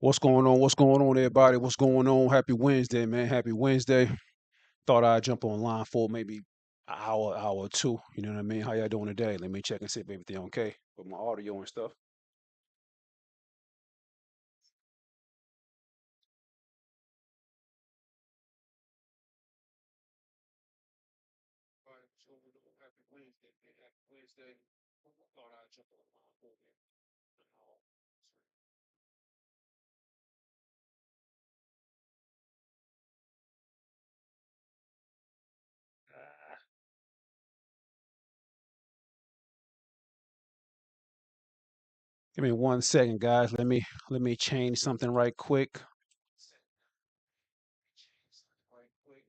What's going on? What's going on, everybody? What's going on? Happy Wednesday, man. Happy Wednesday. Thought I'd jump online for maybe an hour or two. You know what I mean? How y'all doing today? Let me check and see if everything okay with my audio and stuff. All right, what's going on? Happy Wednesday, man. Happy Wednesday. Thought I'd jump online for maybe an hour. Ah, Give me 1 second, guys. Let me change something right quick. Right quick.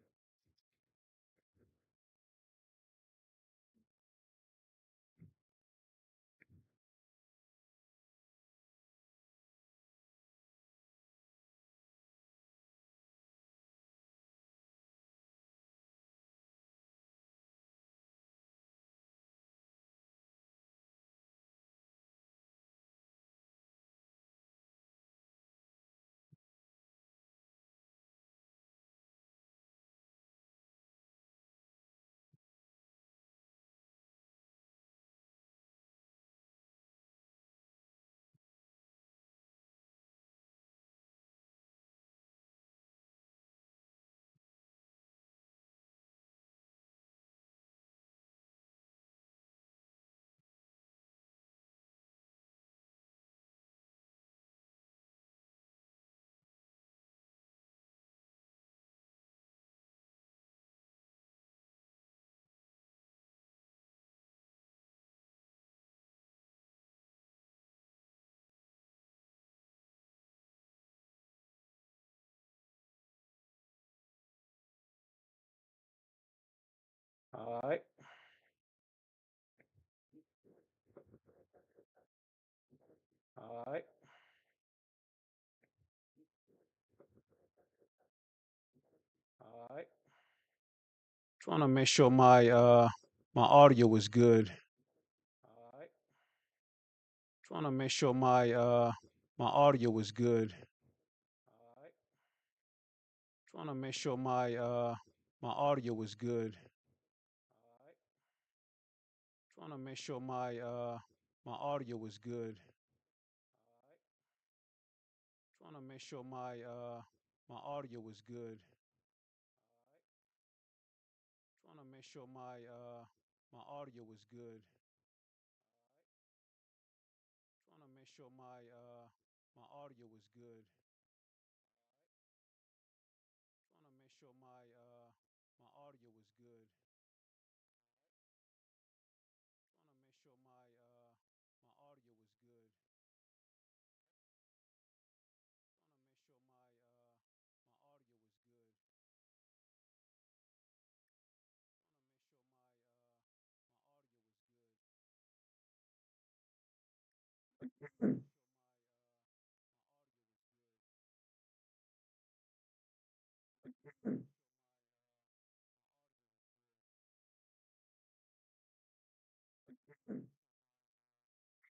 All right. All right. All right. Trying to make sure my audio is good. All right. Trying to make sure my audio is good. All right. Trying to make sure my audio is good. All right. Trying to make sure my audio is good. All right. Trying to make sure my audio is good. All right. Trying to make sure my audio is good. All right. Trying to make sure my audio is good. All right. Trying to make sure my audio is good. Trying to make sure my audio is good. Trying to make sure my audio is good.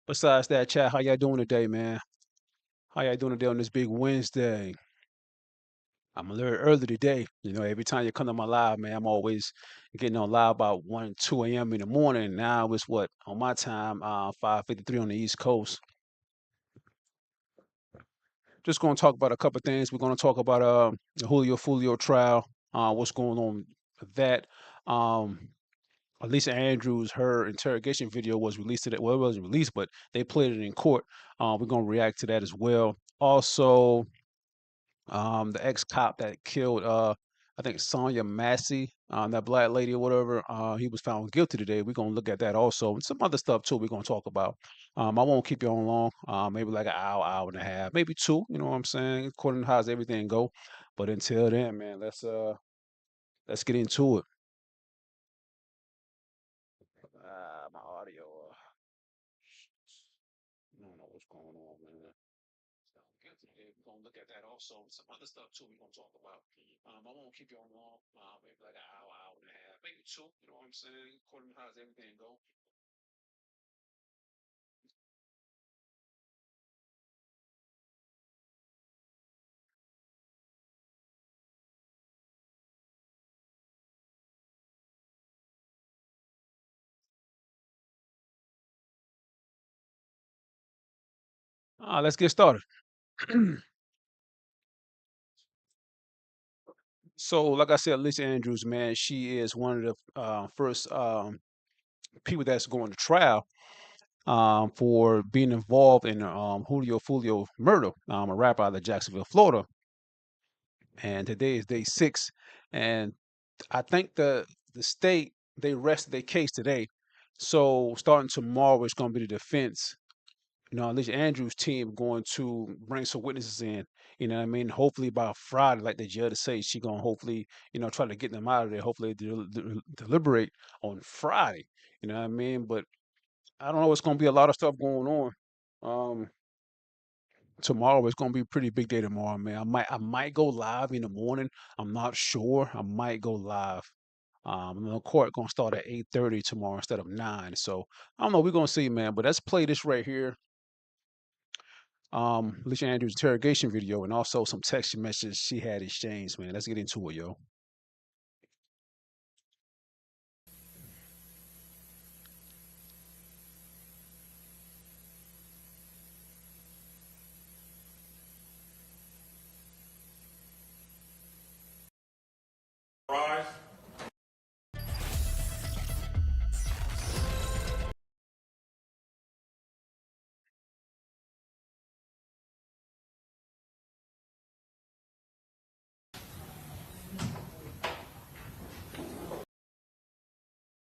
Besides that, chat, how y'all doing today, man? How y'all doing today on this big Wednesday? I'm a little early today. You know, every time you come to my live, man, I'm always getting on live about 1, 2 a.m. in the morning. Now it's what on my time, 5:53 on the East Coast. Just going to talk about a couple of things. We're going to talk about the Julio Foolio trial, what's going on with that. Um, Lisa Andrews, her interrogation video was released today. Well, it wasn't released, but they played it in court. We're going to react to that as well. Also, the ex-cop that killed, I think Sonya Massey, that black lady or whatever, he was found guilty today. We're gonna look at that also, and some other stuff too. We're gonna talk about. I won't keep you on long. Maybe like an hour, hour and a half, maybe two. You know what I'm saying? According to how's everything go. But until then, man, let's get into it. My audio. I don't know what's going on, man. Guilty today. We're gonna look at that also. Some other stuff too. We're gonna talk about. I won't keep you on long. Maybe like an hour, hour and a half, maybe two. You know what I'm saying? According to how's everything go. Let's get started. So, like I said, Alicia Andrews, man, she is one of the first people that's going to trial for being involved in Jullio Foolio murder, a rapper out of Jacksonville, Florida. And today is day 6, and I think the state they rested their case today. So starting tomorrow, it's going to be the defense. Alicia Andrews' team going to bring some witnesses in. You know what I mean? Hopefully by Friday, like the judge say, she gonna hopefully, try to get them out of there. Hopefully deliberate on Friday. You know what I mean? But I don't know. It's gonna be a lot of stuff going on. Tomorrow it's gonna be a pretty big day tomorrow, man. I might go live in the morning. I'm not sure. I might go live. The court gonna start at 8:30 tomorrow instead of 9. So I don't know. We're gonna see, man. But let's play this right here. Alicia Andrews' interrogation video and also some text messages she had exchanged, man. Let's get into it, yo. Rise.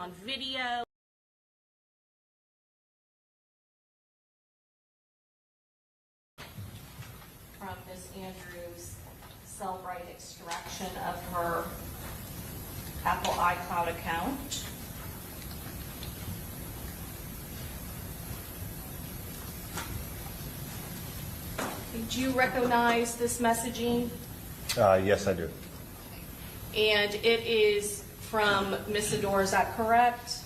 On video. From Ms. Andrews' cell-right extraction of her Apple iCloud account. Do you recognize this messaging? Yes, I do. And it is from Ms. Adore, is that correct?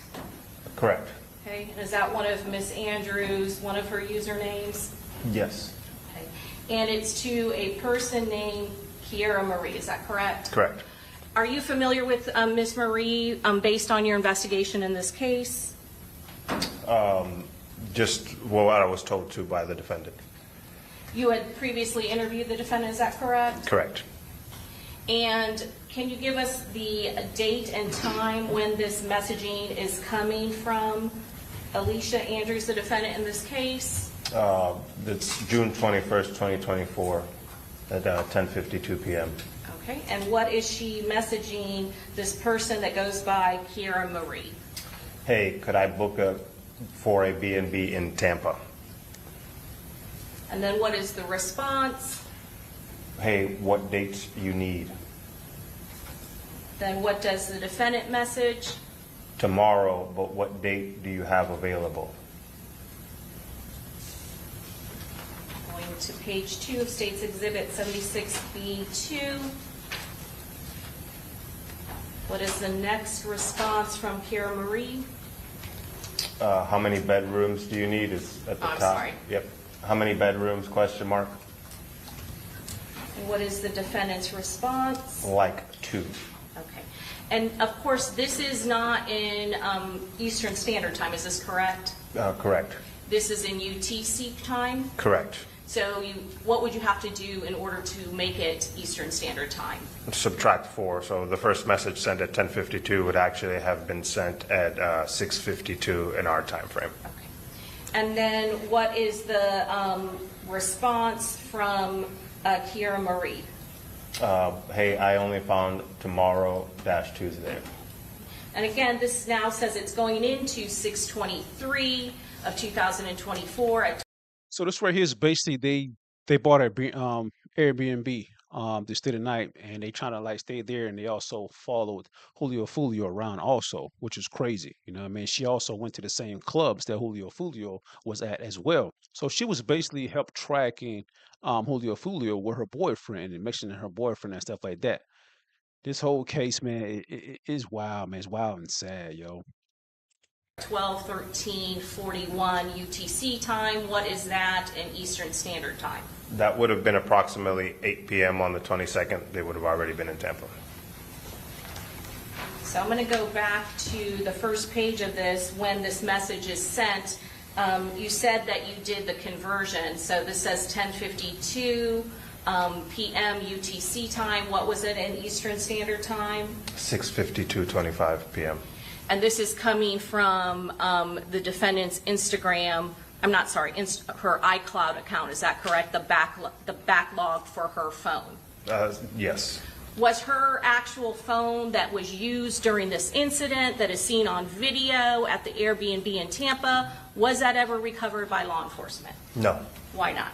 Correct. Okay, and is that one of Ms. Andrews, one of her usernames? Yes. Okay. And it's to a person named Kiera Marie, is that correct? Correct. Are you familiar with Ms. Marie based on your investigation in this case? Just what I was told to by the defendant. You had previously interviewed the defendant, is that correct? Correct. And can you give us the date and time when this messaging is coming from Alicia Andrews, the defendant in this case? It's June 21st, 2024 at 10:52 p.m. Okay, and what is she messaging this person that goes by Kiera Marie? Hey, could I book for a B&B in Tampa? And then what is the response? Hey, what dates you need? Then what does the defendant message? Tomorrow, but what date do you have available? Going to page 2 of State's Exhibit 76B2. What is the next response from Kiera Marie? How many bedrooms do you need is at the I'm top. sorry. Yep. How many bedrooms, question mark? And what is the defendant's response? Like 2. Okay. And of course, this is not in Eastern Standard Time, is this correct? Correct. This is in UTC time? Correct. So what would you have to do in order to make it Eastern Standard Time? Subtract 4. So the first message sent at 10:52 would actually have been sent at 6:52 in our time frame. Okay. And then what is the response from Kiera Marie? Hey, I only found tomorrow-Tuesday. And again, this now says it's going into 6/23 of 2024 at. So this right here is basically they bought a Airbnb to stay the night, and they trying to like stay there, and they also followed Jullio Foolio around also, which is crazy. You know what I mean? She also went to the same clubs that Jullio Foolio was at as well. So she was basically help tracking Jullio Foolio with her boyfriend and mentioning her boyfriend and stuff like that. This whole case, man, it is wild, man. It's wild and sad, yo. 12/13/41 UTC time. What is that in Eastern Standard Time? That would have been approximately 8 p.m. on the 22nd. They would have already been in Tampa. So I'm going to go back to the first page of this when this message is sent You said that you did the conversion, so this says 10:52 p.m. UTC time. What was it in Eastern Standard Time? 6:52:25 p.m. And this is coming from the defendant's Instagram, I'm not sorry, her iCloud account, is that correct? The backlog for her phone. Yes. Was her actual phone that was used during this incident that is seen on video at the Airbnb in Tampa, was that ever recovered by law enforcement? No. Why not?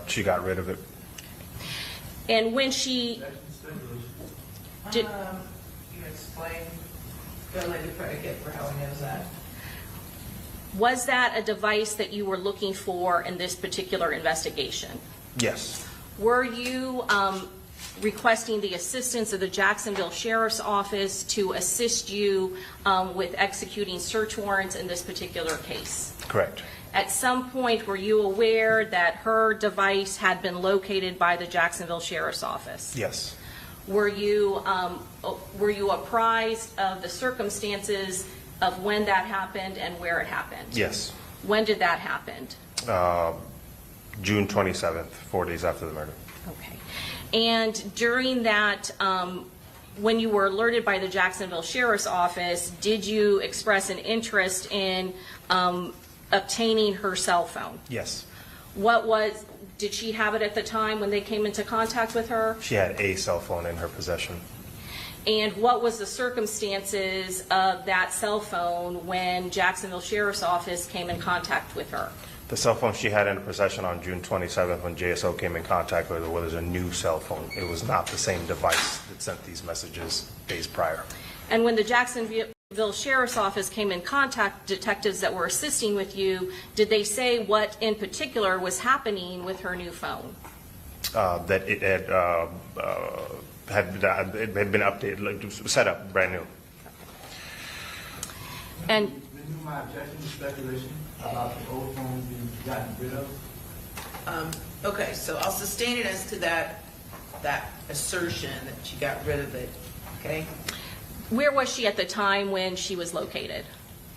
She got rid of it. And when she did, You explain the lady predicate for how he knows that. was that a device that you were looking for in this particular investigation? Yes. Were you requesting the assistance of the Jacksonville Sheriff's Office to assist you with executing search warrants in this particular case? Correct. At some point, were you aware that her device had been located by the Jacksonville Sheriff's Office? Yes. Were you apprised of the circumstances of when that happened and where it happened? Yes. When did that happen? June 27th, 4 days after the murder. Okay. And during that, when you were alerted by the Jacksonville Sheriff's Office, did you express an interest in obtaining her cell phone? Yes. Did she have it at the time when they came into contact with her? She had a cell phone in her possession. And what was the circumstances of that cell phone when Jacksonville Sheriff's Office came in contact with her? The cell phone she had in her possession on June 27th when JSO came in contact with her was a new cell phone. It was not the same device that sent these messages days prior. And when the Jacksonville Sheriff's Office came in contact, detectives that were assisting with you, did they say what in particular was happening with her new phone? That it had been updated, like, set up brand new. And Renew my objection to speculation about the old phone being gotten rid of. Okay, so I'll sustain it as to that assertion that she got rid of it, okay? where was she at the time when she was located?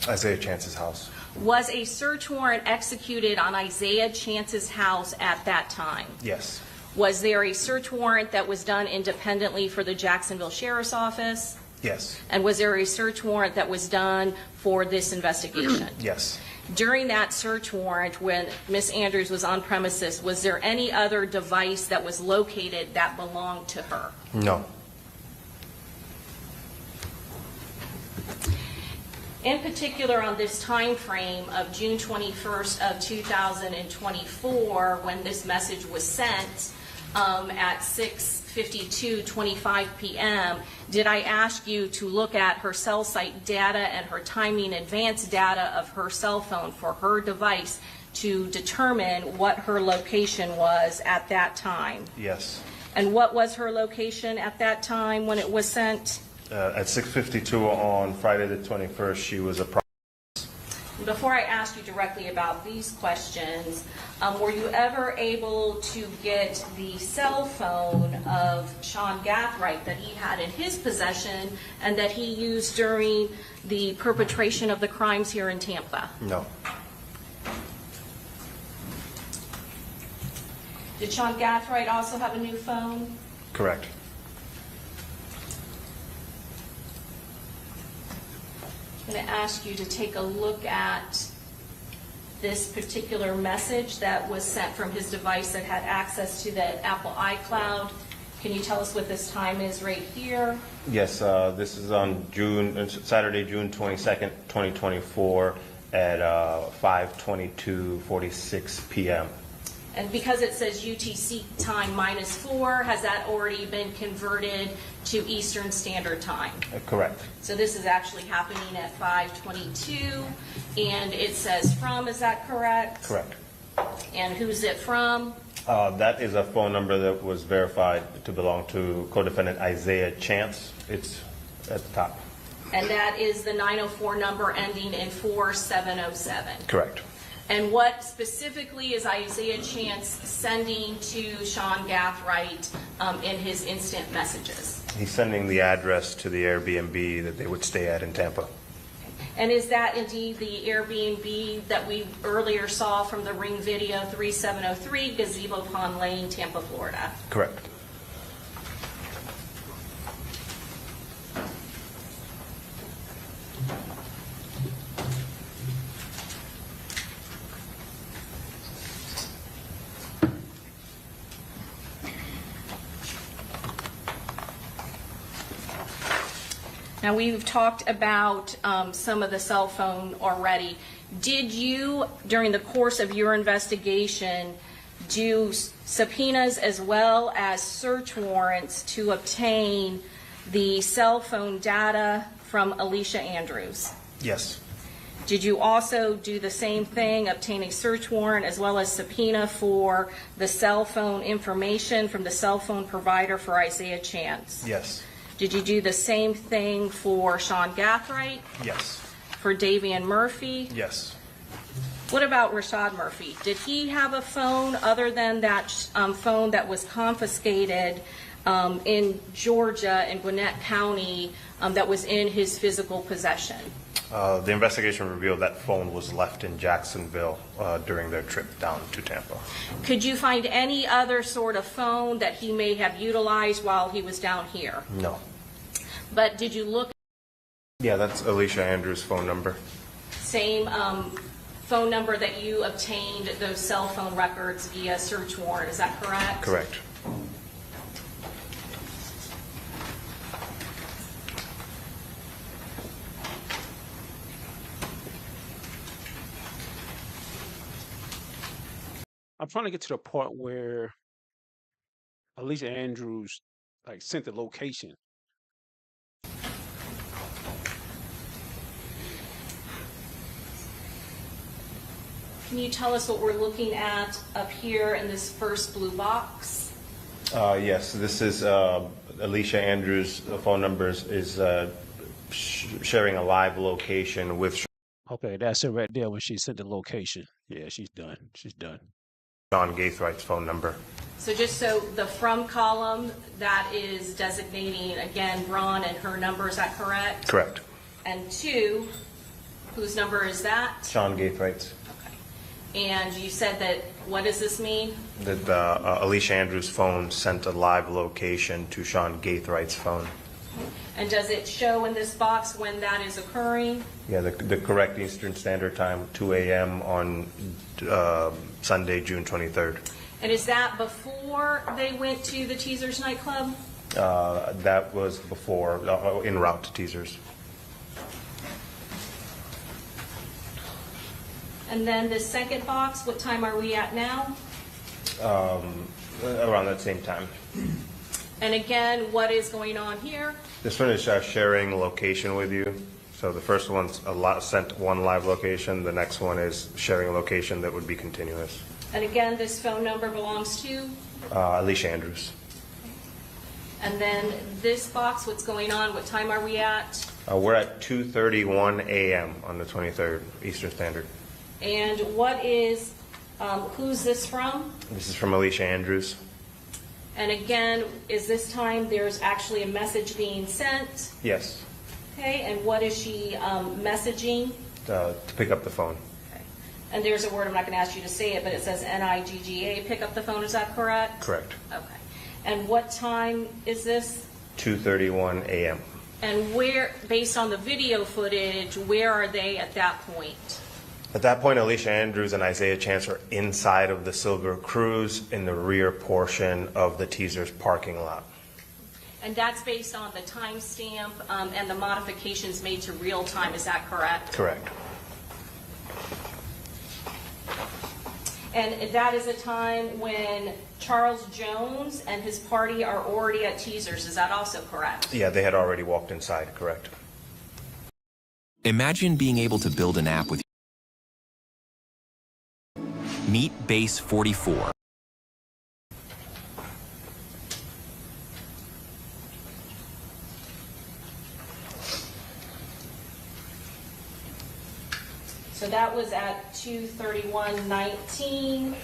Isaiah Chance's house. Was a search warrant executed on Isaiah Chance's house at that time? Yes. Was there a search warrant that was done independently for the Jacksonville Sheriff's Office? Yes. And was there a search warrant that was done for this investigation? Yes. During that search warrant, when Ms. Andrews was on premises, was there any other device that was located that belonged to her? No. In particular, on this time frame of June 21st of 2024, when this message was sent at 6:52:25 p.m., did I ask you to look at her cell site data and her timing advance data of her cell phone for her device to determine what her location was at that time? Yes. And what was her location at that time when it was sent? At 6:52 on Friday the 21st, she was Before I ask you directly about these questions, were you ever able to get the cell phone of Sean Gathright that he had in his possession and that he used during the perpetration of the crimes here in Tampa? No. Did Sean Gathright also have a new phone? Correct. I'm going to ask you to take a look at this particular message that was sent from his device that had access to the Apple iCloud. Can you tell us what this time is right here? Yes, this is on Saturday, June 22nd, 2024 at 5:22:46 p.m. And because it says UTC time -4, has that already been converted to Eastern Standard Time? Correct. So this is actually happening at 5:22, and it says from, is that correct? Correct. And who's it from? That is a phone number that was verified to belong to co-defendant Isaiah Chance. It's at the top. And that is the 904 number ending in 4707. Correct. And what specifically is Isaiah Chance sending to Sean Gathright in his instant messages? He's sending the address to the Airbnb that they would stay at in Tampa. And is that indeed the Airbnb that we earlier saw from the Ring Video 3703 Gazebo Pond Lane, Tampa, Florida? Correct. Now, we've talked about some of the cell phone already. Did you, during the course of your investigation, do subpoenas as well as search warrants to obtain the cell phone data from Alicia Andrews? Yes. Did you also do the same thing, obtain a search warrant as well as subpoena for the cell phone information from the cell phone provider for Isaiah Chance? Yes. Did you do the same thing for Sean Gathright? Yes. For Davian Murphy? Yes. What about Rashad Murphy? Did he have a phone other than that phone that was confiscated in Georgia, in Gwinnett County, that was in his physical possession? The investigation revealed that phone was left in Jacksonville during their trip down to Tampa. Could you find any other sort of phone that he may have utilized while he was down here? No. But did you look? Yeah, that's Alicia Andrews' phone number. Same phone number that you obtained those cell phone records via search warrant, is that correct? Correct. I'm trying to get to the part where Alicia Andrews like sent the location. Can you tell us what we're looking at up here in this first blue box? Yes, this is Alicia Andrews' phone numbers is sharing a live location with Okay, that's it right there when she sent the location. Yeah, she's done. She's done. Sean Gaithright's phone number. So just so the from column, that is designating, again, Braun and her number, is that correct? Correct. And 2, whose number is that? Sean Gaithright's. Okay. And you said that, what does this mean? That Alicia Andrews' phone sent a live location to Sean Gaithright's phone. And does it show in this box when that is occurring? Yeah, the correct Eastern Standard Time, 2 a.m. on Sunday, June 23rd. And is that before they went to the Teasers nightclub? That was before, en route to Teasers. And then the second box, what time are we at now? Around that same time. And again, what is going on here? This one is sharing location with you. So the first one's sent one live location. The next one is sharing a location that would be continuous. And again, this phone number belongs to? Alicia Andrews. And then this box, what's going on? What time are we at? We're at 2:31 a.m. on the 23rd Eastern Standard. And what is, who's this from? This is from Alicia Andrews. And again, is this time there's actually a message being sent? Yes. Okay, and what is she messaging? To pick up the phone. Okay. And there's a word, I'm not going to ask you to say it, but it says NIGGA, pick up the phone, is that correct? Correct. Okay. And what time is this? 2:31 a.m. And where, based on the video footage, where are they at that point? At that point, Alicia Andrews and Isaiah Chance are inside of the Silver Cruise in the rear portion of the Teasers parking lot. And that's based on the timestamp and the modifications made to real time, is that correct? Correct. And that is a time when Charles Jones and his party are already at Teasers, is that also correct? Yeah, they had already walked inside, correct. Imagine being able to build an app with Meet Base 44. So that was at 2:31:19,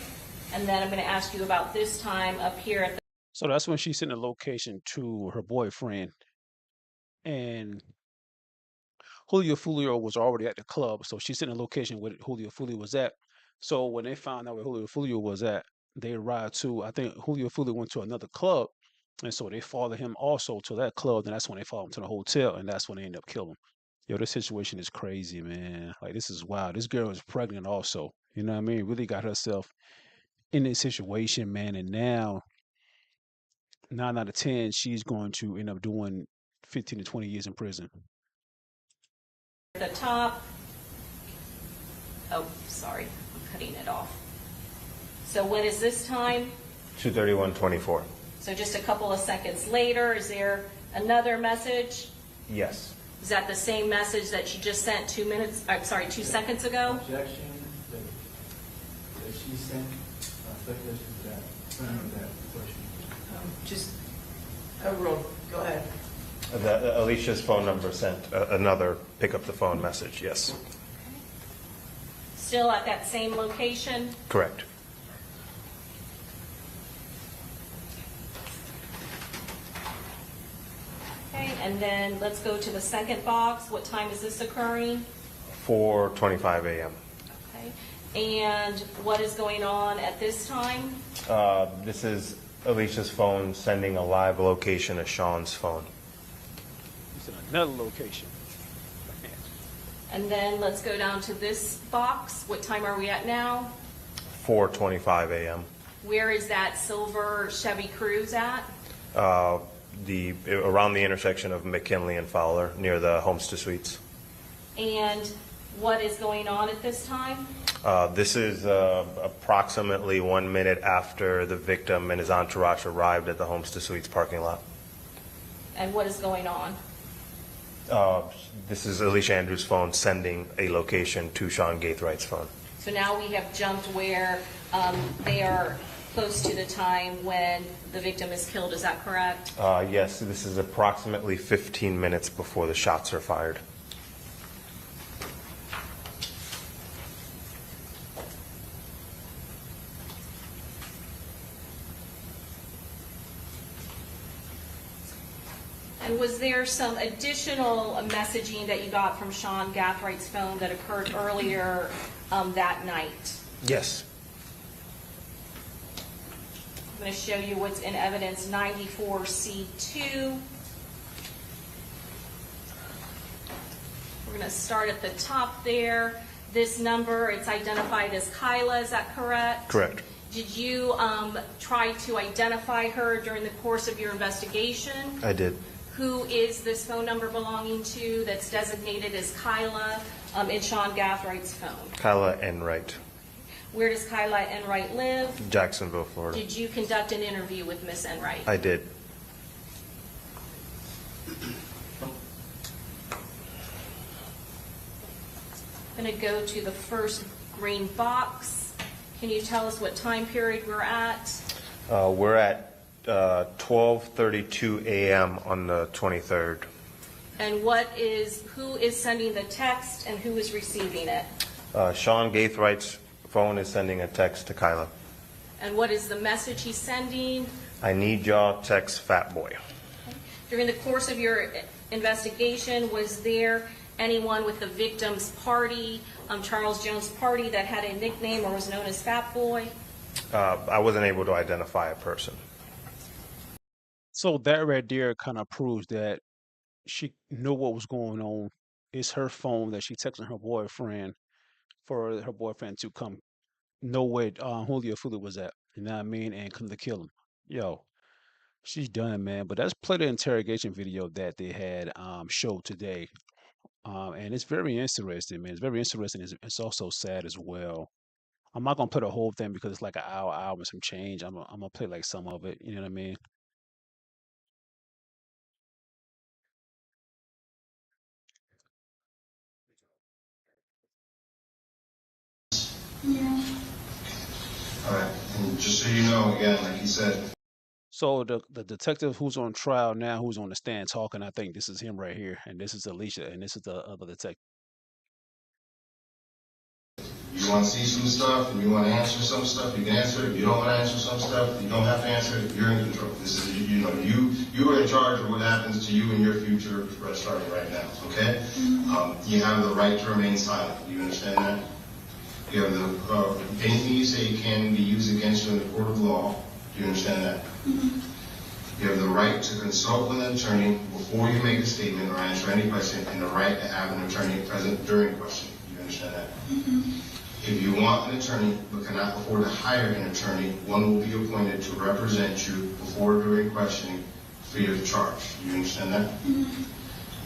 and then I'm going to ask you about this time up here at the. So that's when she sent the location to her boyfriend. And Julio Foolio was already at the club, so she sent a location where Julio Foolio was at. So when they found out where Julio Foolio was at, they arrived to, I think Julio Foolio went to another club, and so they followed him also to that club, and that's when they followed him to the hotel, and that's when they ended up killing him. Yo, this situation is crazy, man. Like, this is wild. This girl is pregnant also. You know what I mean? Really got herself in this situation, man, and now 9 out of 10, she's going to end up doing 15 to 20 years in prison. The top. Oh, sorry, I'm cutting it off. So when is this time? 2:31:24. So just a couple of seconds later, is there another message? Yes. Is that the same message that you just sent 2 seconds ago? Objection that she sent, speculation to that, confirming that question. Just overrule. Go ahead. Alicia's phone number sent another pick up the phone message. Yes. Still at that same location? Correct. Okay, and then let's go to the second box. What time is this occurring? 4:25 a.m. Okay, and what is going on at this time? This is Alicia's phone sending a live location of Sean's phone. It's in another location. And then let's go down to this box. What time are we at now? 4:25 a.m. Where is that silver Chevy Cruze at? Around the intersection of McKinley and Fowler, near the Homestead Suites. And what is going on at this time? This is approximately 1 minute after the victim and his entourage arrived at the Homestead Suites parking lot. And what is going on? This is Alicia Andrews' phone sending a location to Sean Gaithwright's phone. So now we have jumped where they are close to the time when the victim is killed. Is that correct? Yes, this is approximately 15 minutes before the shots are fired. And was there some additional messaging that you got from Sean Gaithwright's phone that occurred earlier that night? Yes. I'm going to show you what's in evidence 94C2. We're going to start at the top there. This number, it's identified as Kyla, is that correct? Correct. Did you try to identify her during the course of your investigation? I did. Who is this phone number belonging to that's designated as Kyla in Sean Gaithwright's phone? Kyla Enright. Where does Kyla Enright live? Jacksonville, Florida. Did you conduct an interview with Miss Enright? I did. I'm going to go to the first green box. Can you tell us what time period we're at? We're at 12:32 a.m. on the 23rd. And who is sending the text and who is receiving it? Sean Gaithwright's phone is sending a text to Kyla. And what is the message he's sending? I need y'all, text Fat Boy. During the course of your investigation, was there anyone with the victim's party, Charles Jones' party, that had a nickname or was known as Fat Boy? I wasn't able to identify a person. So that right there kind of proves that she knew what was going on. It's her phone that she texted her boyfriend for her boyfriend to come know where Julio Foolio was at. You know what I mean? And come to kill him. Yo, she's done, man. But that's play the interrogation video that they had showed today. And it's very interesting, man. It's very interesting. It's also sad as well. I'm not gonna play the whole thing because it's like an hour and some change. I'm gonna play like some of it. You know what I mean? All right, and just so you know, again, like he said. So the detective who's on trial now, who's on the stand talking, I think this is him right here, and this is Alicia, and this is the other detective. You you want to see some stuff and you want to answer some stuff, you can answer it. If you don't want to answer some stuff, you don't have to answer it. You're in control. This is, you know, you are in charge of what happens to you in your future starting right now, okay? You have the right to remain silent. Do you understand that? You have the, anything you say can be used against you in the court of law. Do you understand that? You have the right to consult with an attorney before you make a statement or answer any question, and the right to have an attorney present during questioning. Do you understand that? If you want an attorney but cannot afford to hire an attorney, one will be appointed to represent you before or during questioning free of charge. Do you understand that?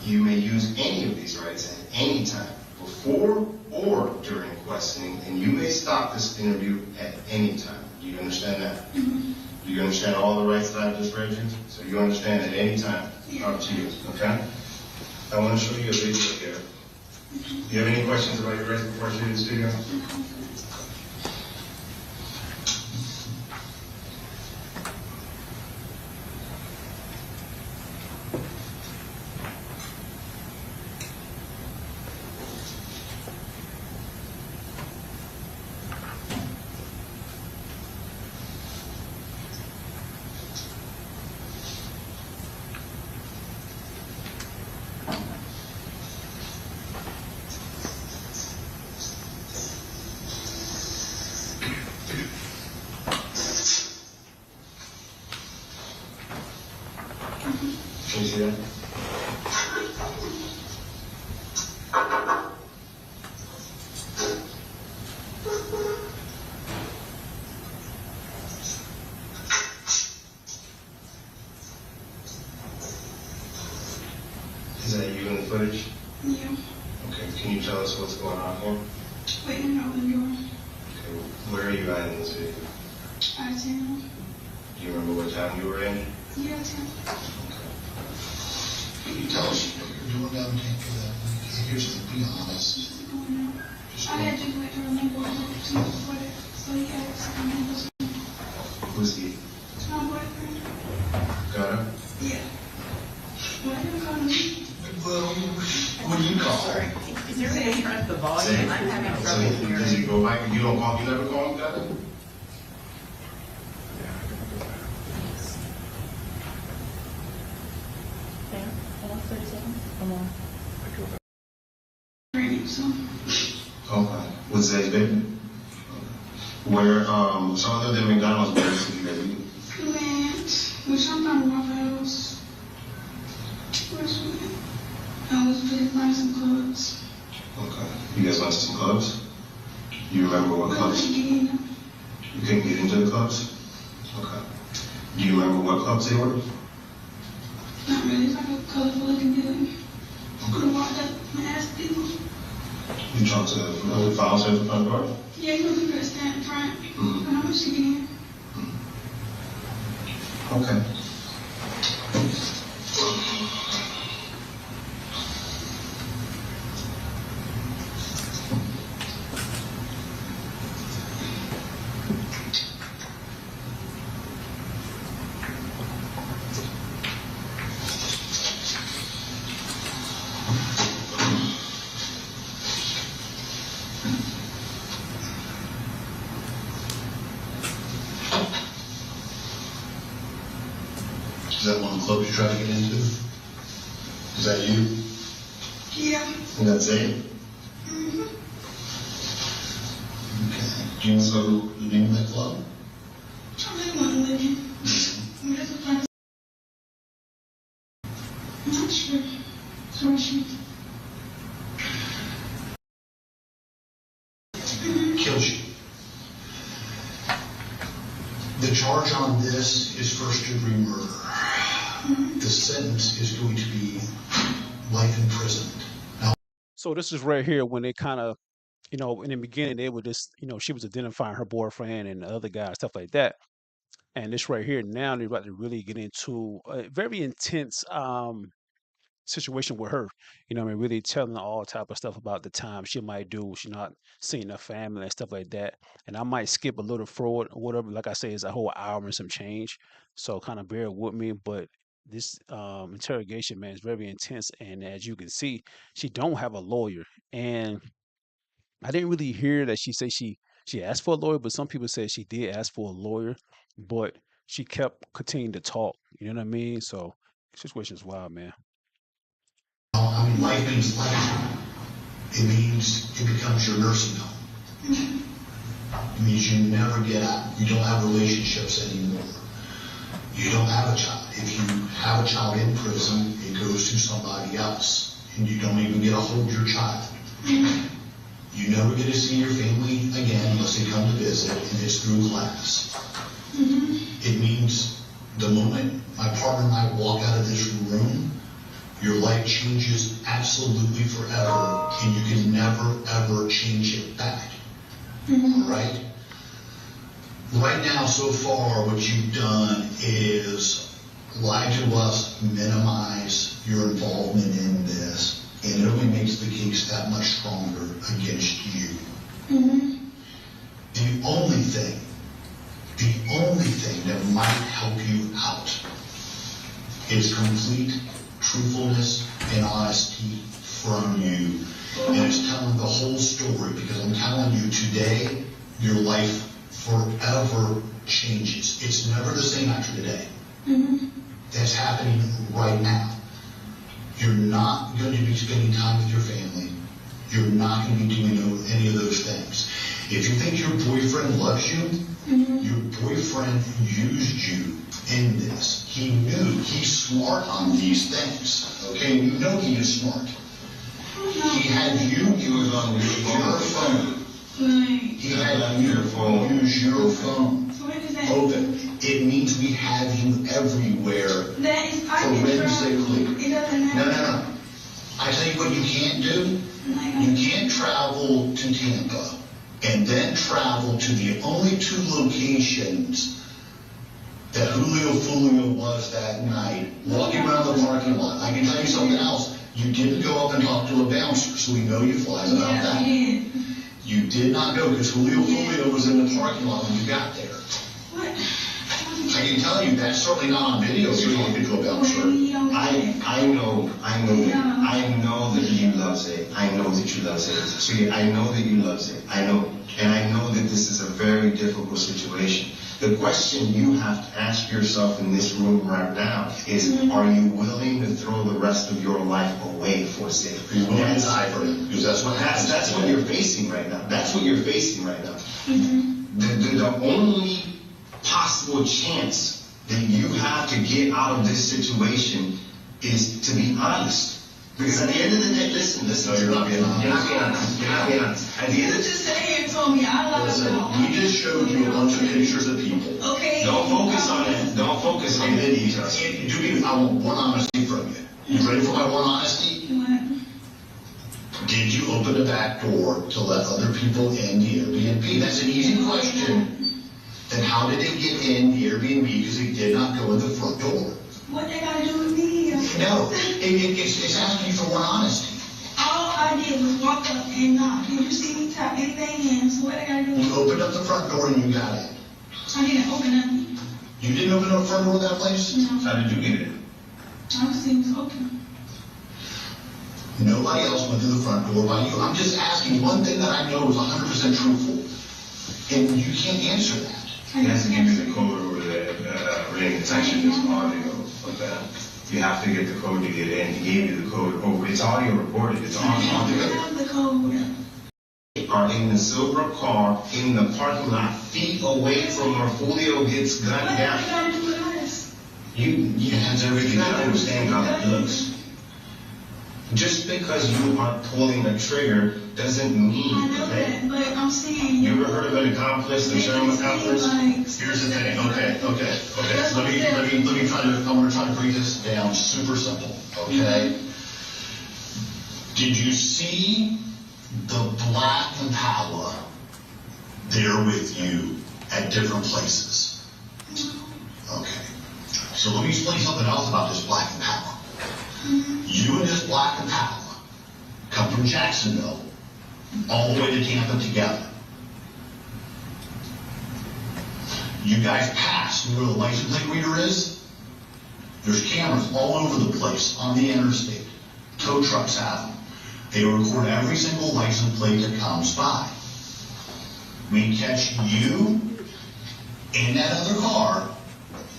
You may use any of these rights at any time, before or during questioning, and you may stop this interview at any time. Do you understand that? Do you understand all the rights that I've just read you? So you understand at any time. Up to you, okay? I want to show you a video here. Do you have any questions about your rights before I show you this video? Can you see that? Is that you in the footage? Yeah. Okay, can you tell us what's going on here? Wait, no, I'm going. Okay, where are you at in this video? I tell. Do you remember what time you were in? Yeah, I tell. Can you tell us what you're doing down there? Here's to be honest. Just going out. I had to wait to remember what I was doing before that. So he asked if I remember something. Who's he? My boyfriend. Got him? Yeah. What are you calling me? Well, what do you call her? Is there a way to turn up the volume? I'm having trouble hearing. Does he go back? You don't call? You never call him, got him? Ready, so. Okay. What's his baby? Where, so other than McDonald's, where else did you guys eat? We went, which I'm not Waffle House. Where's we went? I was really finding some clubs. Okay. You guys went to some clubs? You remember what But clubs? we didn't get in. You couldn't get into the clubs? Okay. Do you remember what clubs they were? Not really. It's like a colorful looking building. Could have walked up and asked people. You talked to the files at the front door? Yeah, you know, people that stand in front. But how much to get in? Okay. Is that one of the clubs you tried to get into? Is that you? Yeah. And that's it? Okay. Do you know the name of that club? I really want to live in. I'm just trying to. I'm not sure. Russian. Kills you. The charge on this is first degree murder. The sentence is going to be life imprisonment. Now, So this is right here when they kind of, you know, in the beginning they were just, you know, she was identifying her boyfriend and the other guy, stuff like that. And this right here now they're about to really get into a very intense situation with her. You know, what I mean, really telling her all type of stuff about the time she might do. She's not seeing her family and stuff like that. And I might skip a little forward or whatever. Like I say, it's a whole hour and some change. So kind of bear with me. But this interrogation, man, is very intense. And as you can see, she don't have a lawyer. And I didn't really hear that she said she asked for a lawyer, but some people said she did ask for a lawyer, but she kept continuing to talk. You know what I mean? So the situation is wild, man. I mean, life means life. It means it becomes your nursing home. It means you never get out. You don't have relationships anymore. You don't have a child. If you have a child in prison, it goes to somebody else, and you don't even get to hold your child. You never get to see your family again unless they come to visit, and it's through class. It means the moment my partner and I walk out of this room, your life changes absolutely forever, and you can never, ever change it back. Right? Right now, so far, what you've done is lie to us, minimize your involvement in this, and it only makes the case that much stronger against you. The only thing that might help you out is complete truthfulness and honesty from you. And it's telling the whole story, because I'm telling you today, your life forever changes. It's never the same after today. That's happening right now. You're not going to be spending time with your family. You're not going to be doing any of those things. If you think your boyfriend loves you, your boyfriend used you in this. He knew. He's smart on these things. Okay? You know he is smart. He had you use on your phone. He had you use your phone. Open. It means we have you everywhere forensically. No. I tell you what you can't do. You can't travel to Tampa and then travel to the only two locations that Foolio was that night, walking around the parking lot. I can tell you something else. You didn't go up and talk to a bouncer, so we know you flies about that. You did not go, because Foolio was in the parking lot when you got there. I can tell you that's certainly not on video, so you don't get to a bouncer. I know that you loves it. I know that you loves it. See, I know that you loves it. I know. And I know that this is a very difficult situation. The question you have to ask yourself in this room right now is, are you willing to throw the rest of your life away for safety? That's what you're facing right now. That's what you're facing right now. The only possible chance that you have to get out of this situation is to be honest. Because at the end of the day, listen, No, you're not being honest. You're not being honest. At the end of the Listen, we just showed you a bunch of pictures of people. don't focus on it. Don't focus on the details. I want one honesty from you. You ready for my one honesty? Did you open the back door to let other people in the Airbnb? That's an easy question. Then how did they get in the Airbnb? Because they did not go in the front door. What they got to do with me? No, it's asking you for one honesty. All I did was walk up and knock. Did you see me tap anything in? So what they got to do with You me? opened up the front door and you got in. I didn't open nothing. You didn't open up the front door of that place? No. How did you get in? I was seeing it open. Nobody else went through the front door by you. I'm just asking one thing that I know is 100% truthful. And you can't answer that. He has to give you the code over there. It's actually just audio of that. You have to get the code to get in. He gave you the code over. It's audio recorded. It's on I audio. have the code. Are in the silver car in the parking lot, feet away from where Foolio gets gunned What down. they got to do with us? You have everything to understand how that looks. Just because you are pulling a trigger doesn't mean, I know okay? that, but I'm saying. You ever heard of an accomplice, the term accomplice? Here's the thing, okay. So I'm gonna try to break this down super simple, okay? Did you see the black Impala there with you at different places? Okay. So let me explain something else about this black Impala. You and this black Impala come from Jacksonville all the way to Tampa together. You guys pass where the license plate reader is. There's cameras all over the place on the interstate. Tow trucks have them. They record every single license plate that comes by. We catch you in that other car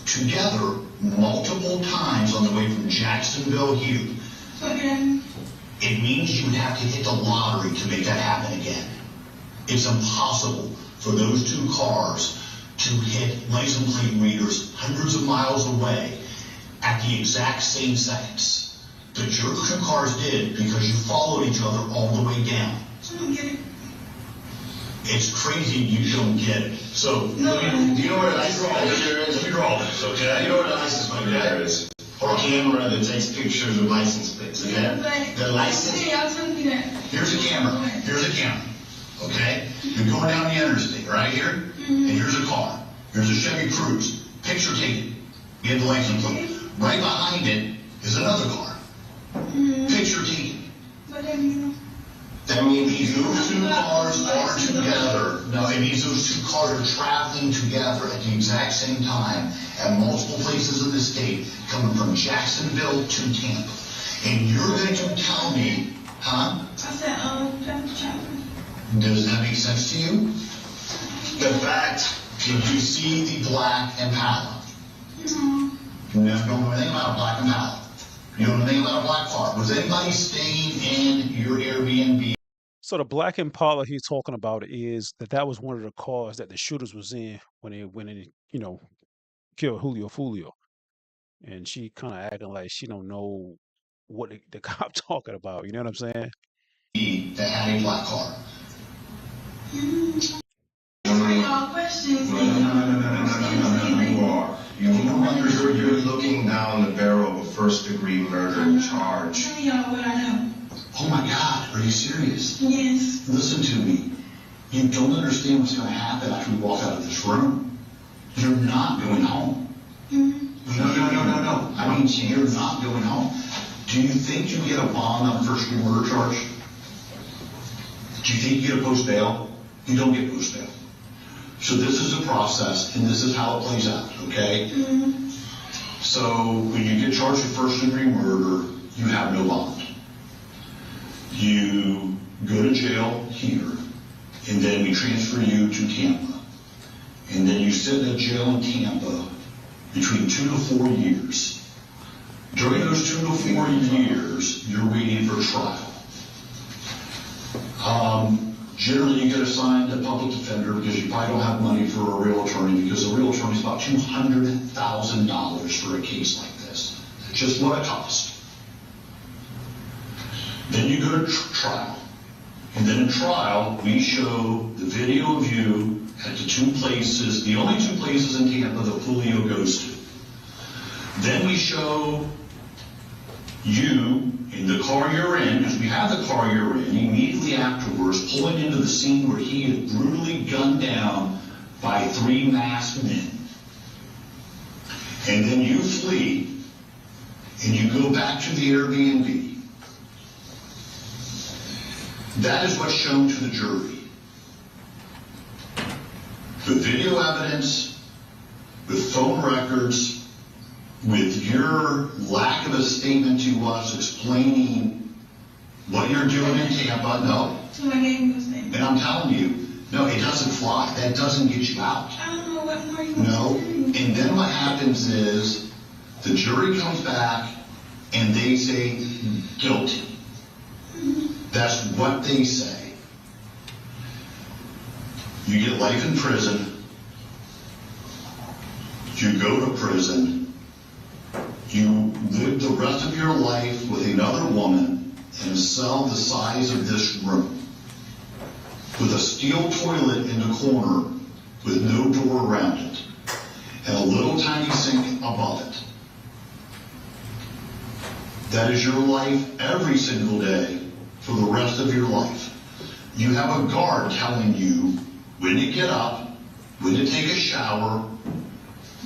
together multiple times on the way from Jacksonville here. Okay. It means you would have to hit the lottery to make that happen again. It's impossible for those two cars to hit license plate readers hundreds of miles away at the exact same seconds. But your two cars did because you followed each other all the way down. I don't get it. It's crazy you don't get it. So, do you know where the license plate reader is? Let me draw this, okay? You know where the license plate reader is? Or a camera that takes pictures of license plates, okay? The license. Y'all told me that. Here's a camera. Here's a camera. Okay? You're going down the interstate right here, and here's a car. Here's a Chevy Cruze. Picture taken. You have the license plate. Right behind it is another car. Picture taken. But then, you know. That means those two cars are together. No, it means those two cars are traveling together at the exact same time at multiple places in the state, coming from Jacksonville to Tampa. And you're going to tell me, huh? I said, traveling. Does that make sense to you? The fact, did you see the black Impala? No. You don't know anything about a black Impala. You don't know anything about a black car. Was anybody staying in your Airbnb? So the black Impala he's talking about is that was one of the cars that the shooters was in when they went in, killed Jullio Foolio. And she kind of acting like she don't know what the cop talking about. You know what I'm saying? That had a black car. Y'all questions. You are. You're looking down the barrel of a first-degree murder charge. Tell y'all what I know. Oh my God, are you serious? Yes. Listen to me. You don't understand what's going to happen after we walk out of this room. You're not going home. No. I mean, you're not going home. Do you think you get a bond on a first-degree murder charge? Do you think you get a post bail? You don't get post bail. So this is a process, and this is how it plays out, okay? So when you get charged with first-degree murder, you have no bond. You go to jail here, and then we transfer you to Tampa. And then you sit in a jail in Tampa between 2 to 4 years. During those 2 to 4 years, you're waiting for trial. Generally, you get assigned a public defender because you probably don't have money for a real attorney, because a real attorney is about $200,000 for a case like this. It's just what it costs. Then you go to trial. And then in trial, we show the video of you at the two places, the only two places in Tampa that Foolio goes to. Then we show you in the car you're in, because we have the car you're in, immediately afterwards, pulling into the scene where he is brutally gunned down by 3 masked men. And then you flee, and you go back to the Airbnb. That is what's shown to the jury. With video evidence, with phone records, with your lack of a statement to us explaining what you're doing in Tampa. No. So I gave you a statement. And I'm telling you, no, it doesn't fly. That doesn't get you out. I don't know what more you No. want to do. And then what happens is the jury comes back and they say guilty. That's what they say. You get life in prison. You go to prison. You live the rest of your life with another woman in a cell the size of this room, with a steel toilet in the corner with no door around it, and a little tiny sink above it. That is your life every single day for the rest of your life. You have a guard telling you when to get up, when to take a shower,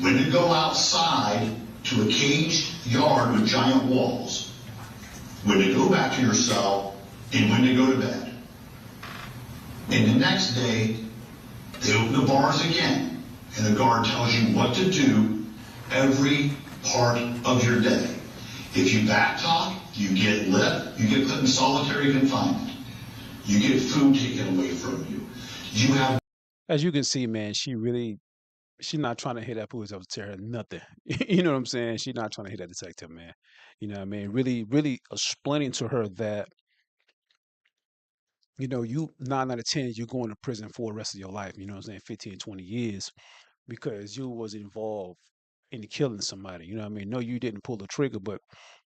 when to go outside to a caged yard with giant walls, when to go back to your cell, and when to go to bed. And the next day, they open the bars again, and the guard tells you what to do every part of your day. If you backtalk, you get lip, you get put in solitary confinement. You get food taken away from you. You have As you can see, man, she's not trying to hit that police officer or nothing. You know what I'm saying? She's not trying to hit that detective, man. You know what I mean? Really explaining to her that, you 9 out of 10, you're going to prison for the rest of your life. You know what I'm saying? 15, 20 years because you was involved in killing somebody. You know what I mean? No, you didn't pull the trigger, but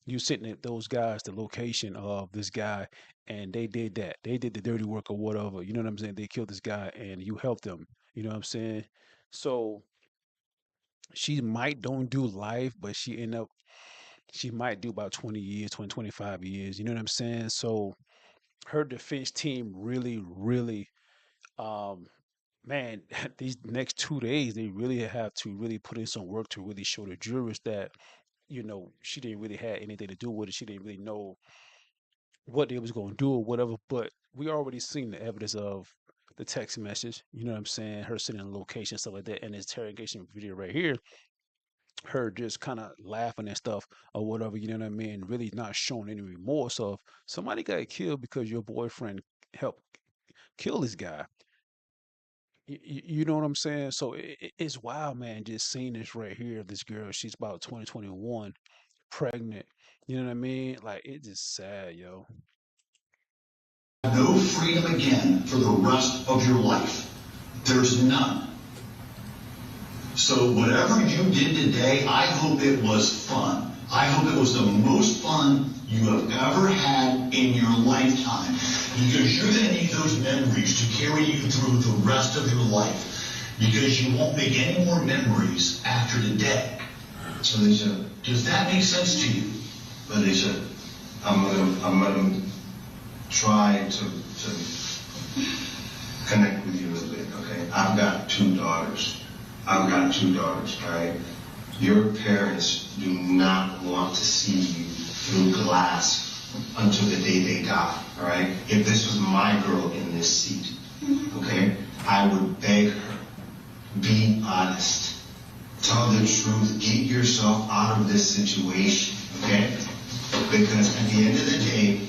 you sitting at those guys, the location of this guy, and they did that. They did the dirty work or whatever. You know what I'm saying? They killed this guy and you helped them. You know what I'm saying? So she might don't do life, but she might do about 20 years, 20, 25 years. You know what I'm saying? So her defense team really, um, man, these next 2 days, they really have to really put in some work to really show the jurors that, she didn't really have anything to do with it. She didn't really know what they was going to do or whatever. But we already seen the evidence of the text message. You know what I'm saying? Her sending the location, stuff like that. And this interrogation video right here, her just kind of laughing and stuff or whatever, you know what I mean? Really not showing any remorse of somebody got killed because your boyfriend helped kill this guy. You know what I'm saying? So it's wild, man, just seeing this right here. This girl, she's about 2021, pregnant. You know what I mean? Like, it's just sad, yo. no freedom again for the rest of your life. There's none. So whatever you did today, I hope it was fun. I hope it was the most fun you have ever had in your lifetime. Because you're going to need those memories to carry you through the rest of your life. Because you won't make any more memories after today. So Alicia, Does that make sense to you? Alicia, I'm gonna try to connect with you a little bit, okay? I've got two daughters, all right? Your parents do not want to see you through glass until the day they die, all right? If this was my girl in this seat, okay, I would beg her, be honest. Tell the truth, get yourself out of this situation, okay? Because at the end of the day,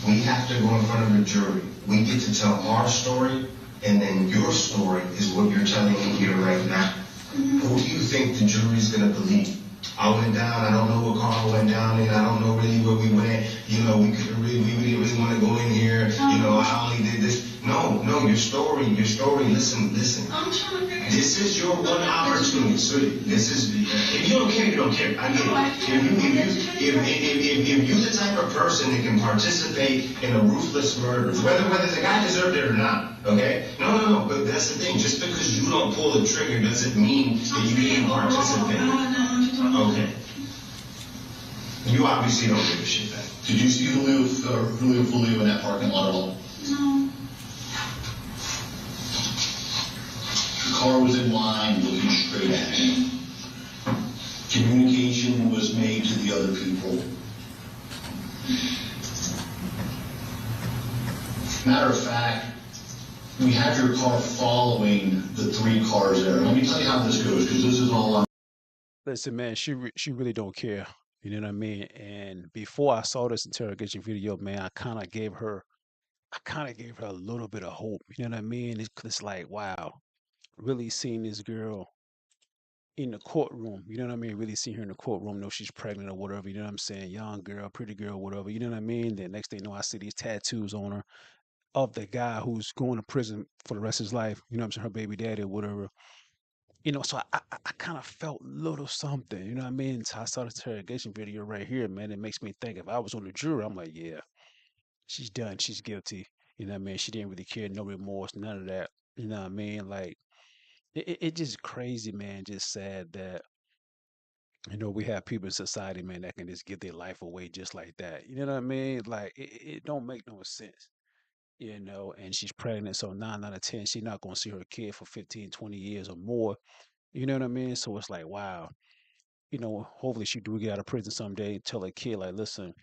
we have to go in front of a jury. We get to tell our story, and then your story is what you're telling me here right now. Who do you think the jury's gonna believe? I went down, I don't know what car I went down in, I don't know really where we went, we didn't really want to go in here, I only did this. No, your story, listen. I'm trying to figure This is your one opportunity, sweetie. This is, if you don't care, you don't care. I get it. If you're the type of person that can participate in a ruthless murder, whether the guy deserved it or not, okay? No, but that's the thing. Just because you don't pull the trigger doesn't mean that you didn't participate. Okay. You obviously don't give a shit back. Did you see Jullio Foolio in that parking lot at all? No. The car was in line looking straight at him. Communication was made to the other people. Matter of fact, we have your car following the three cars there. Let me tell you how this goes, because this is all on. Listen, man, she really don't care. You know what I mean? And before I saw this interrogation video, man, I kind of gave her a little bit of hope. You know what I mean? It's like, wow, really seeing this girl in the courtroom. You know what I mean? Really seeing her in the courtroom, know she's pregnant or whatever. You know what I'm saying? Young girl, pretty girl, whatever. You know what I mean? Then next thing you know, I see these tattoos on her of the guy who's going to prison for the rest of his life. You know what I'm saying? Her baby daddy or whatever. So I kind of felt little something. You know what I mean? So I saw the interrogation video right here, man. It makes me think if I was on the jury, I'm like, yeah, she's done. She's guilty. You know what I mean? She didn't really care, no remorse, none of that. You know what I mean? Like, it just crazy, man. Just sad that, we have people in society, man, that can just give their life away just like that. You know what I mean? Like, it don't make no sense. And she's pregnant, so 9 out of 10, she's not gonna see her kid for 15, 20 years or more. You know what I mean? So it's like, wow. Hopefully she do get out of prison someday. Tell her kid, like, listen,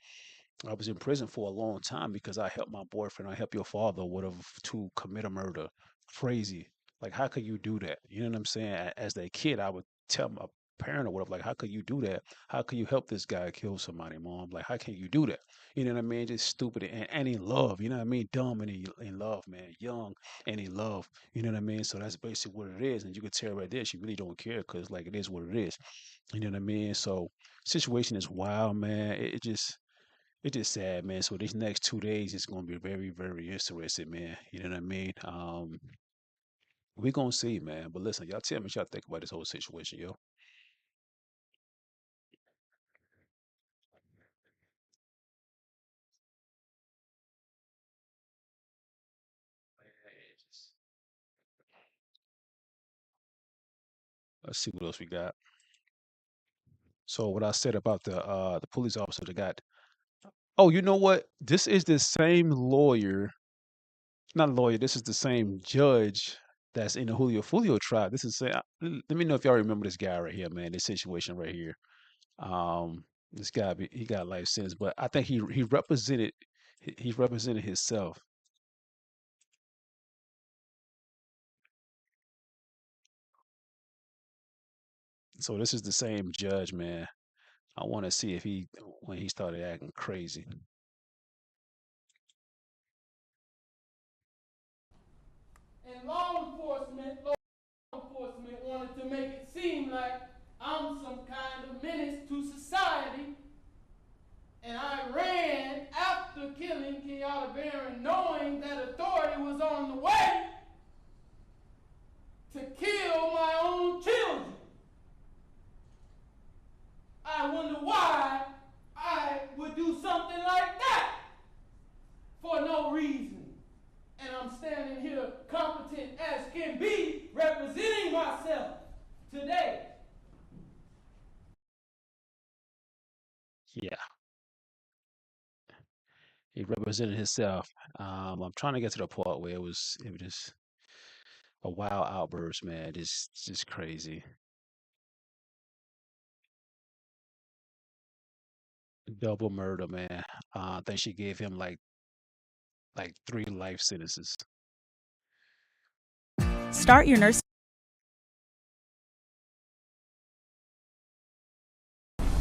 I was in prison for a long time because I helped my boyfriend, I helped your father, or whatever, to commit a murder. Crazy. Like, how could you do that? You know what I'm saying? As that kid, I would tell parent or whatever. Like, how could you do that? How could you help this guy kill somebody, mom? Like, how can you do that? You know what I mean? Just stupid and in love. You know what I mean? Dumb and in love, man. Young and in love. You know what I mean? So that's basically what it is. And you can tell right there, she really don't care because like it is what it is. You know what I mean? So situation is wild, man. It's just sad, man. So these next 2 days is gonna be very, very interesting, man. You know what I mean? We gonna see, man. But listen, y'all tell me what y'all think about this whole situation, yo. Let's see what else we got. So what I said about the police officer that got. Oh, you know what? This is the same lawyer, not lawyer. This is the same judge that's in the Julio Foolio trial. This is let me know if y'all remember this guy right here, man. This situation right here. This guy he got life sentence, but I think he represented he represented himself. So this is the same judge, man. I want to see if he when he started acting crazy. And law enforcement wanted to make it seem like I'm some kind of menace to society, and I ran after killing Kenyatta Barron, knowing that authority was on the way to kill my own children. I wonder why I would do something like that for no reason. And I'm standing here competent as can be, representing myself today. Yeah, he represented himself. I'm trying to get to the part where it was just a wild outburst, man. It's just crazy. Double murder, man. I think she gave him like 3 life sentences. Start your nurse.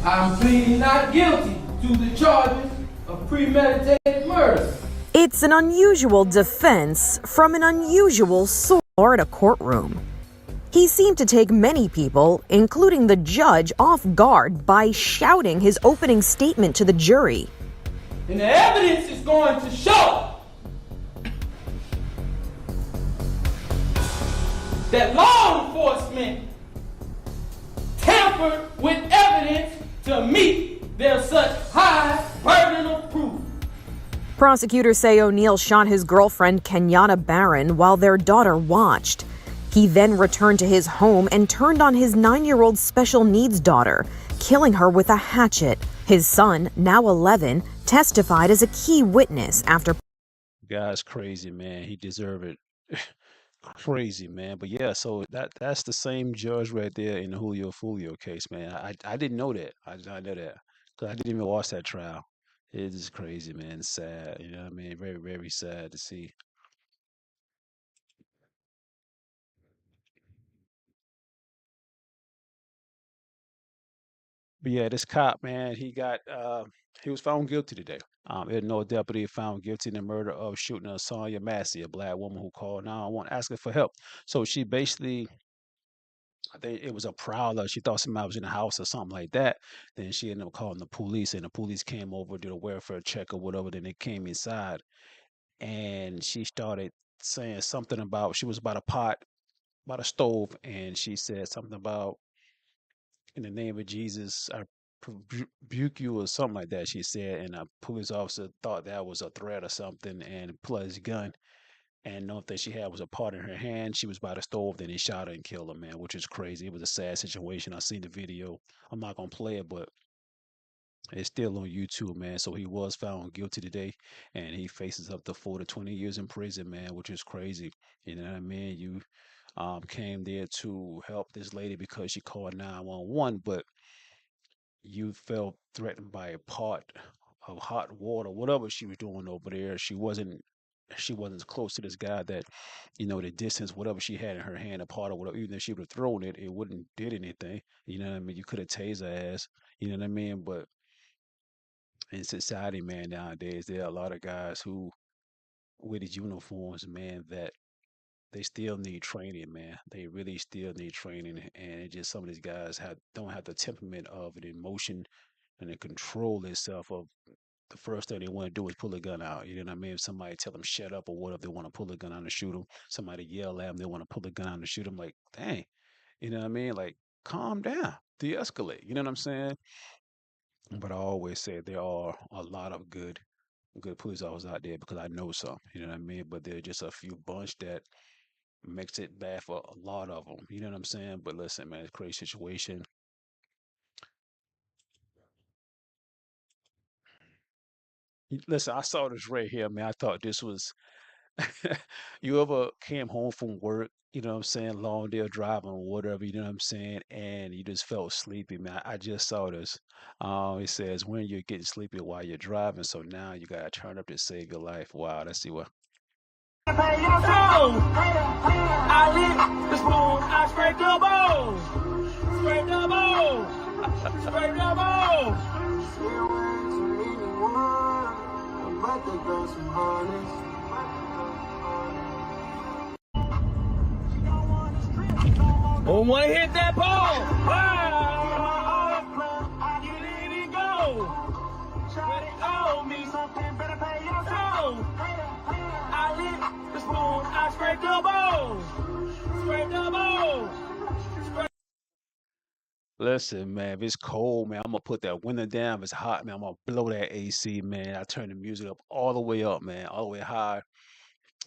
I'm pleading not guilty to the charges of premeditated murder. It's an unusual defense from an unusual source at a courtroom. He seemed to take many people, including the judge, off guard by shouting his opening statement to the jury. And the evidence is going to show that law enforcement tampered with evidence to meet their such high burden of proof. Prosecutors say O'Neill shot his girlfriend Kenyatta Barron while their daughter watched. He then returned to his home and turned on his 9-year-old special needs daughter, killing her with a hatchet. His son, now 11, testified as a key witness after. Guy's crazy, man. He deserved it. Crazy, man. But yeah, so that's the same judge right there in the Julio Foolio case, man. I didn't know that. I did not know that because I didn't even watch that trial. It is crazy, man. It's sad. You know what I mean? Very, very sad to see. But yeah, this cop, man, he was found guilty today. Illinois deputy found guilty in the murder of shooting a Sonya Massey, a black woman who called 911 asking for help. So she basically, I think it was a prowler. She thought somebody was in the house or something like that. Then she ended up calling the police, and the police came over, did a welfare check or whatever. Then they came inside, and she started saying something about she was about a pot, about a stove, and she said something about in the name of Jesus, I rebuke you or something like that. She said, and a police officer thought that was a threat or something, and pulled his gun. And the only thing she had was a part in her hand. She was by the stove. Then he shot her and killed her, man, which is crazy. It was a sad situation. I seen the video. I'm not gonna play it, but it's still on YouTube, man. So he was found guilty today, and he faces up to 4 to 20 years in prison, man, which is crazy. You know what I mean? You came there to help this lady because she called 911, but you felt threatened by a pot of hot water, whatever she was doing over there. She wasn't she wasn't close to this guy that, the distance, whatever she had in her hand, a part or whatever, even if she would have thrown it, it wouldn't did anything. You know what I mean? You could have tased her ass. You know what I mean? But in society, man, nowadays there are a lot of guys who with these uniforms, man, that they still need training, man. They really still need training, and it just some of these guys don't have the temperament of an emotion and the control itself of the first thing they want to do is pull a gun out. You know what I mean? If somebody tell them shut up or whatever, they want to pull a gun out and shoot them. Somebody yell at them, they want to pull a gun out and shoot them. Like, dang, you know what I mean? Like, calm down, de-escalate. You know what I'm saying? But I always say there are a lot of good police officers out there because I know some. You know what I mean? But there are just a few bunch that makes it bad for a lot of them. You know what I'm saying? But listen, man, it's a crazy situation. Listen, I saw this right here, man. I thought this was you ever came home from work, you know what I'm saying, long day of driving or whatever, you know what I'm saying, and you just felt sleepy, man. I just saw this. It says when you're getting sleepy while you're driving, so now you gotta turn up to save your life. Wow, let's see what. I lit the spoon, I scraped the bowl. Scrape the bowl. Scrape the bowl. Oh, one hit that ball. Wow. You didn't go. Try to owe me something, better pay your toll. I lit the spoon, I scraped the bowl. Scrape the bowl. Listen, man, if it's cold, man, I'm gonna put that window down. If it's hot, man, I'm gonna blow that AC, man. I turn the music up all the way up, man, all the way high,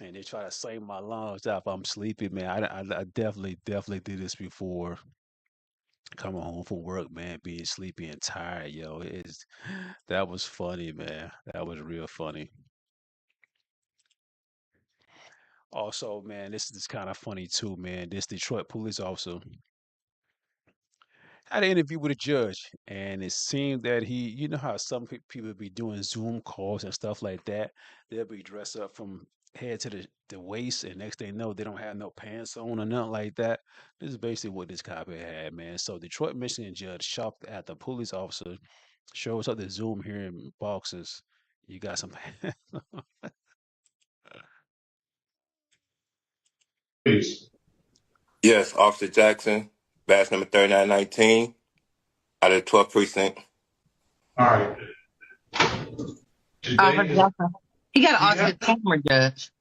and they try to sing my lungs out if I'm sleepy, man. I definitely did this before. Coming home from work, man, being sleepy and tired, yo, it's that was funny, man. That was real funny. Also, man, this is kind of funny too, man. This Detroit police officer had an interview with a judge, and it seemed that you know how some people be doing Zoom calls and stuff like that. They'll be dressed up from head to the waist, and next thing you know, they don't have no pants on or nothing like that. This is basically what this cop had, man. So, Detroit, Michigan judge shocked at the police officer shows up the Zoom hearing boxes. You got some. Please. Yes, Officer Jackson, badge number 3919, out of the 12th precinct. All right. For Today, Jackson. You gotta you ask got, the camera judge.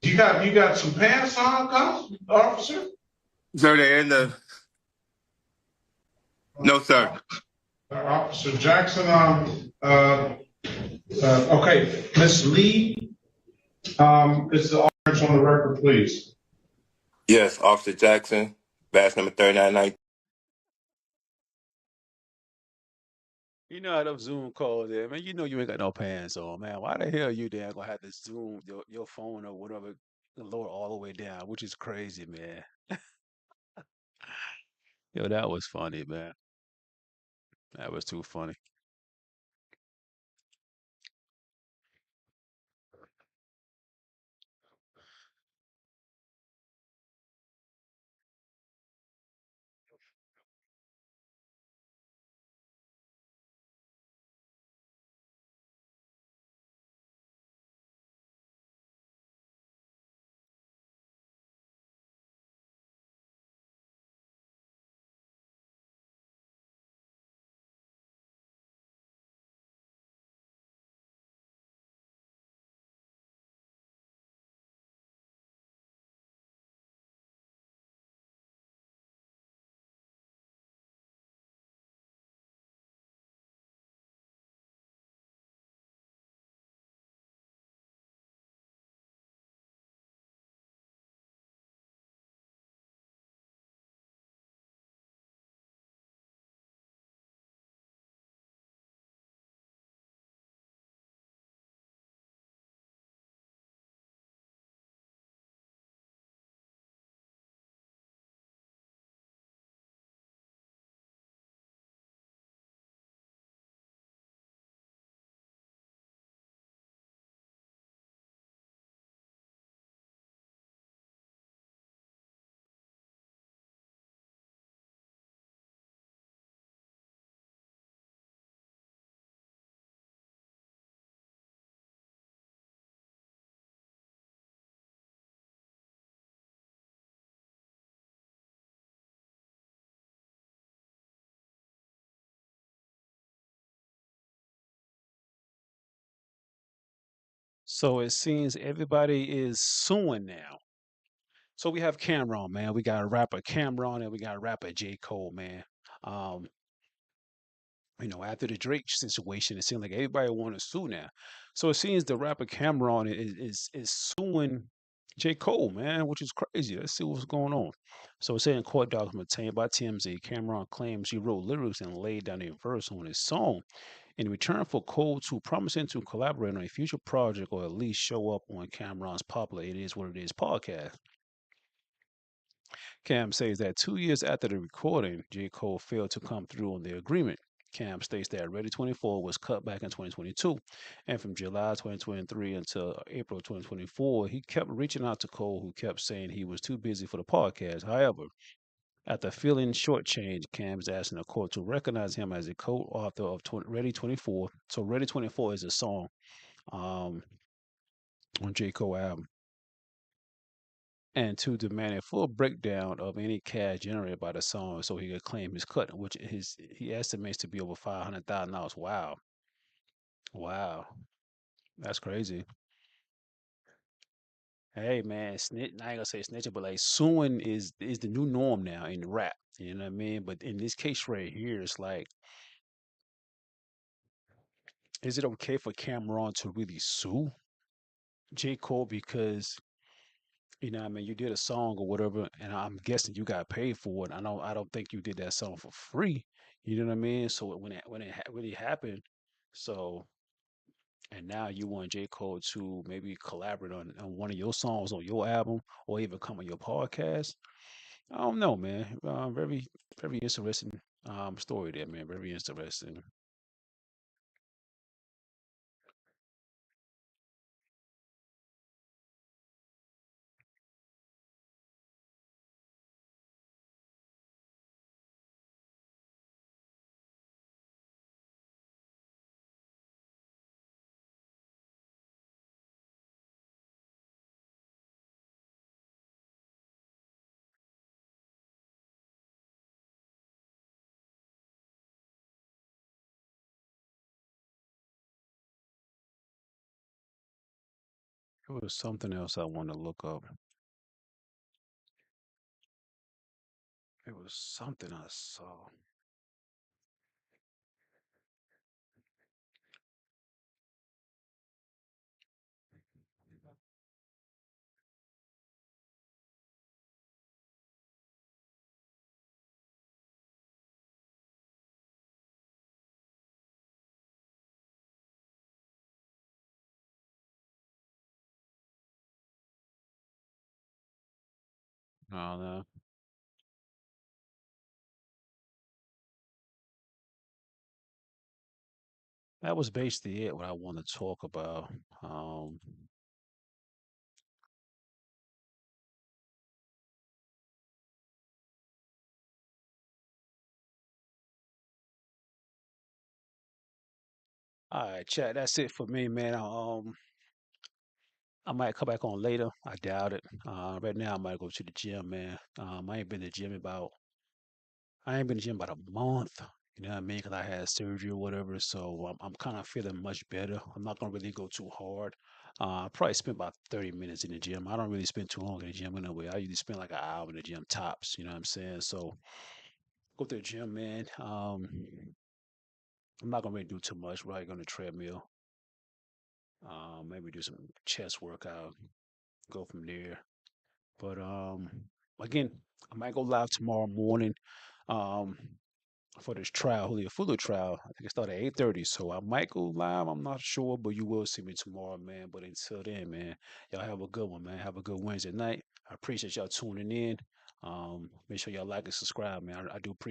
you got some pants on, officer? Sir, they're in the. No, sir. Officer Jackson, okay, Miss Lee, it's the orange on the record, please. Yes, Officer Jackson, badge number 3919. You know how those Zoom calls there, man. You know you ain't got no pants on, man. Why the hell you there gonna have to Zoom your phone or whatever lower all the way down, which is crazy, man. Yo, that was funny, man. That was too funny. So it seems everybody is suing now. So we have Cameron, man. We got rapper Cameron and we got rapper J. Cole, man. Um, after the Drake situation, it seems like everybody want to sue now. So it seems the rapper Cameron is suing J. Cole, man, which is crazy. Let's see what's going on. So it's saying court document obtained by TMZ. Cameron claims he wrote lyrics and laid down a verse on his song in return for Cole to promising to collaborate on a future project or at least show up on Cameron's popular It Is What It Is podcast. Cam says that 2 years after the recording, J. Cole failed to come through on the agreement. Cam states that Ready 24 was cut back in 2022, and from July 2023 until April 2024, he kept reaching out to Cole, who kept saying he was too busy for the podcast. However, after feeling shortchanged, Cam is asking the court to recognize him as a co-author of Ready 24. So Ready 24 is a song um, on J. Cole album, and to demand a full breakdown of any cash generated by the song so he could claim his cut, which he estimates to be over $500,000. Wow, wow, that's crazy. Hey man, snitch. I ain't gonna say snitching, but like suing is the new norm now in rap. You know what I mean? But in this case right here, it's like, is it okay for Cameron to really sue J. Cole because what I mean, you did a song or whatever, and I'm guessing you got paid for it. I don't think you did that song for free. You know what I mean? So when it really happened, so and now you want J. Cole to maybe collaborate on one of your songs on your album or even come on your podcast. I don't know, man. Very interesting story there, man. Very interesting. It was something else I want to look up. It was something I saw. Oh no. That was basically it. What I want to talk about. Um, all right, chat. That's it for me, man. I might come back on later. I doubt it. Right now, I might go to the gym, man. I ain't been to the gym about a month. You know what I mean? Because I had surgery or whatever. So I'm kind of feeling much better. I'm not gonna really go too hard. I probably spend about 30 minutes in the gym. I don't really spend too long in the gym anyway. I usually spend like an hour in the gym tops. You know what I'm saying? So go to the gym, man. I'm not gonna really do too much. Probably go on the treadmill. Maybe do some chest workout. Go from there. But again, I might go live tomorrow morning. Um, for this trial, Jullio Foolio trial. I think it started at 8:30, so I might go live. I'm not sure, but you will see me tomorrow, man. But until then, man, y'all have a good one, man. Have a good Wednesday night. I appreciate y'all tuning in. Make sure y'all like and subscribe, man. I do appreciate.